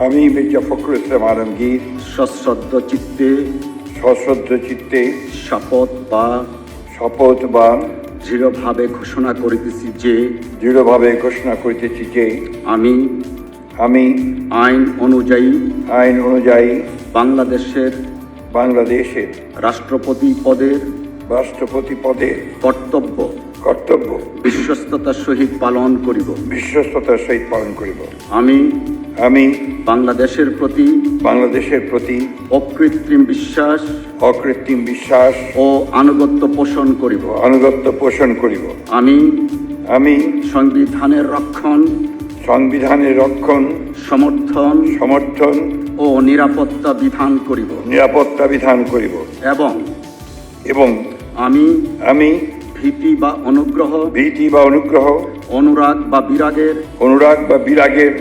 আমি মির্জা ফখরুল ইসলাম আলমগীর সশ্রদ্ধ চিত্তে শপথ বা দৃঢ়ভাবে ঘোষণা করিতেছি যে আমি আইন অনুযায়ী বাংলাদেশের রাষ্ট্রপতি পদের কর্তব্য বিশ্বস্ততার সহিত পালন করিব। আমি বাংলাদেশের প্রতি অকৃত্রিম বিশ্বাস ও আনুগত্য পোষণ করিব। আমি সংবিধানের রক্ষণ সমর্থন ও নিরাপত্তা বিধান করিব এবং আমি ভীতি বা অনুগ্রহ অনুরাগ বা বিরাগের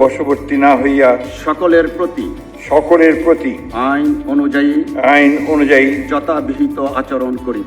বশবর্তী না হইয়া সকলের প্রতি আইন অনুযায়ী যথাবিহিত আচরণ করিব।